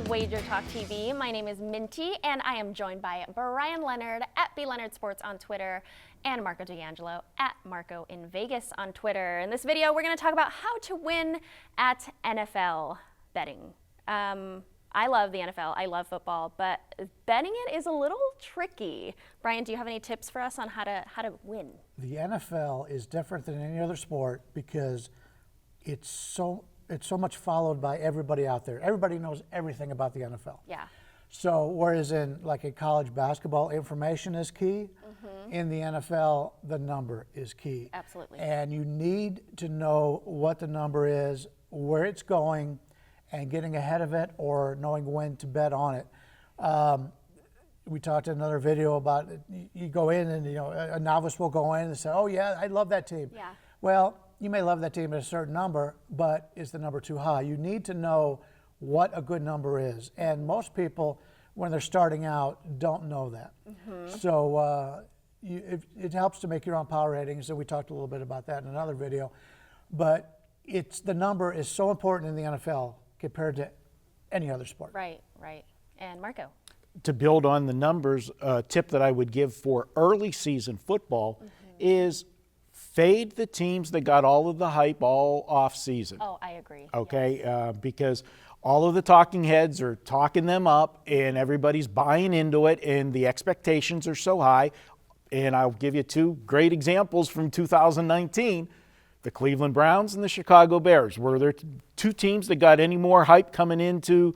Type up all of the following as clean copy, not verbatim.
WagerTalk TV. My name is Minty, and I am joined by Brian Leonard at B Leonard Sports on Twitter and Marco D'Angelo at Marco in Vegas on Twitter. In this video, we're going to talk about how to win at NFL betting. I love the NFL, I love football, but betting it is a little tricky. Brian, do you have any tips for us on how to win? The NFL is different than any other sport because it's so much followed by everybody out there. Everybody knows everything about the NFL. Yeah. So whereas in like a college basketball, information is key, in the NFL, the number is key. Absolutely. And you need to know what the number is, where it's going, and getting ahead of it or knowing when to bet on it. We talked in another video about you go in and a novice will go in and say, oh yeah, I love that team. Yeah. Well, you may love that team at a certain number, but is the number too high? You need to know what a good number is. And most people, when they're starting out, don't know that. So it helps to make your own power ratings, and we talked a little bit about that in another video. But the number is so important in the NFL compared to any other sport. Right. And Marco? To build on the numbers, a tip that I would give for early season football is fade the teams that got all of the hype all off season. Oh, I agree. Okay, yes. Because all of the talking heads are talking them up and everybody's buying into it and the expectations are so high. And I'll give you two great examples from 2019. The Cleveland Browns and the Chicago Bears. Were there two teams that got any more hype coming into,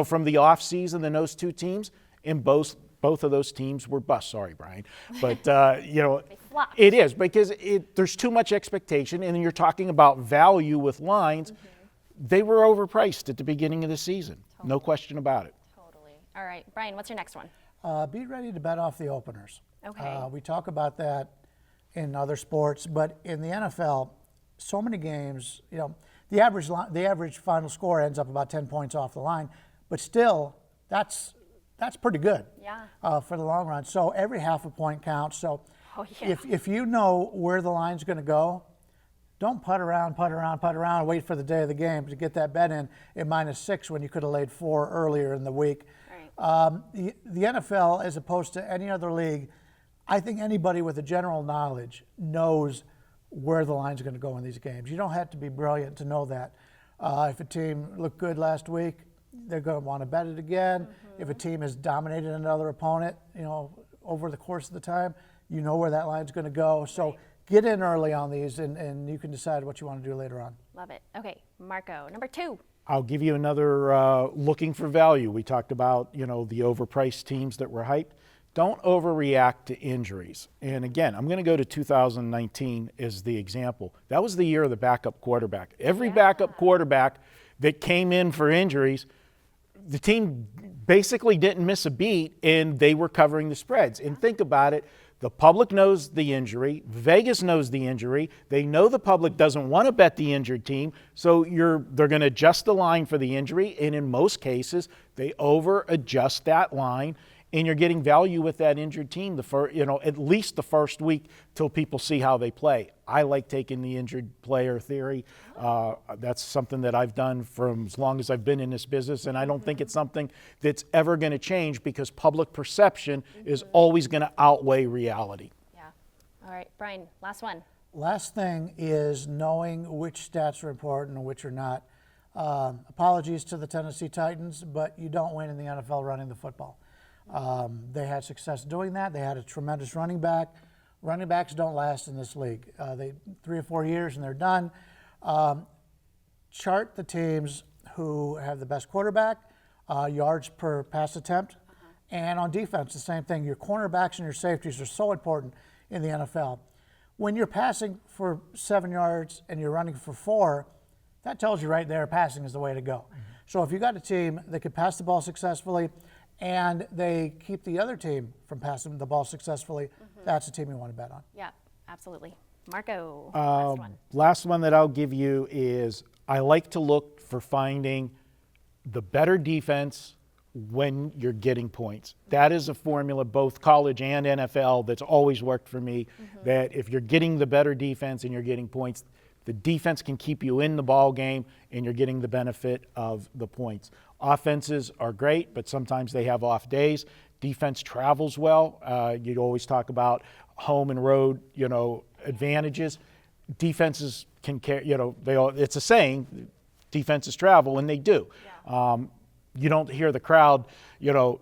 from the off season than those two teams? And both of those teams were bust. Sorry, Brian. But, it is because there's too much expectation, and you're talking about value with lines. They were overpriced at the beginning of the season. Totally. No question about it. Totally. All right, Brian, what's your next one? Be ready to bet off the openers. Okay. We talk about that in other sports, but in the NFL, so many games, the average final score ends up about 10 points off the line, but still, that's pretty good. Yeah. For the long run. So every half a point counts. So if you know where the line's going to go, don't putt around, and wait for the day of the game to get that bet in at -6 when you could have laid 4 earlier in the week. Right. The NFL, as opposed to any other league, I think anybody with a general knowledge knows where the line's going to go in these games. You don't have to be brilliant to know that. If a team looked good last week, they're going to want to bet it again. If a team has dominated another opponent, over the course of the time, you know where that line's going to go. So get in early on these, and you can decide what you want to do later on. Love it. Okay, Marco, number 2. I'll give you another looking for value. We talked about, the overpriced teams that were hyped. Don't overreact to injuries. And again, I'm going to go to 2019 as the example. That was the year of the backup quarterback. Every backup quarterback that came in for injuries, the team basically didn't miss a beat, and they were covering the spreads. And think about it. The public knows the injury. Vegas knows the injury. They know the public doesn't want to bet the injured team, so they're going to adjust the line for the injury, and in most cases, they over-adjust that line, and you're getting value with that injured team at least the first week till people see how they play. I like taking the injured player theory. That's something that I've done from as long as I've been in this business, and I don't think it's something that's ever going to change because public perception is always going to outweigh reality. Yeah. All right, Brian, last one. Last thing is knowing which stats are important and which are not. Apologies to the Tennessee Titans, but you don't win in the NFL running the football. They had success doing that. They had a tremendous running back. Running backs don't last in this league. They 3 or 4 years and they're done. Chart the teams who have the best quarterback, yards per pass attempt, and on defense, the same thing. Your cornerbacks and your safeties are so important in the NFL. When you're passing for 7 yards and you're running for 4, that tells you right there passing is the way to go. So if you got a team that can pass the ball successfully and they keep the other team from passing the ball successfully, that's a team you want to bet on. Yeah, absolutely. Marco, last one that I'll give you is I like to look for finding the better defense when you're getting points. That is a formula, both college and NFL, that's always worked for me, that if you're getting the better defense and you're getting points, The defense can keep you in the ball game, and you're getting the benefit of the points. Offenses are great, but sometimes they have off days. Defense travels well. You always talk about home and road, advantages. Defenses can carry, it's a saying, defenses travel, and they do. Yeah. You don't hear the crowd,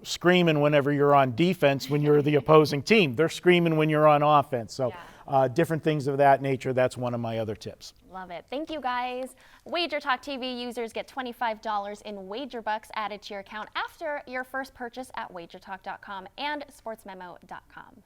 screaming whenever you're on defense when you're the opposing team. They're screaming when you're on offense. So different things of that nature, that's one of my other tips. Love it. Thank you, guys. WagerTalk TV users get $25 in wager bucks added to your account after your first purchase at wagertalk.com and sportsmemo.com.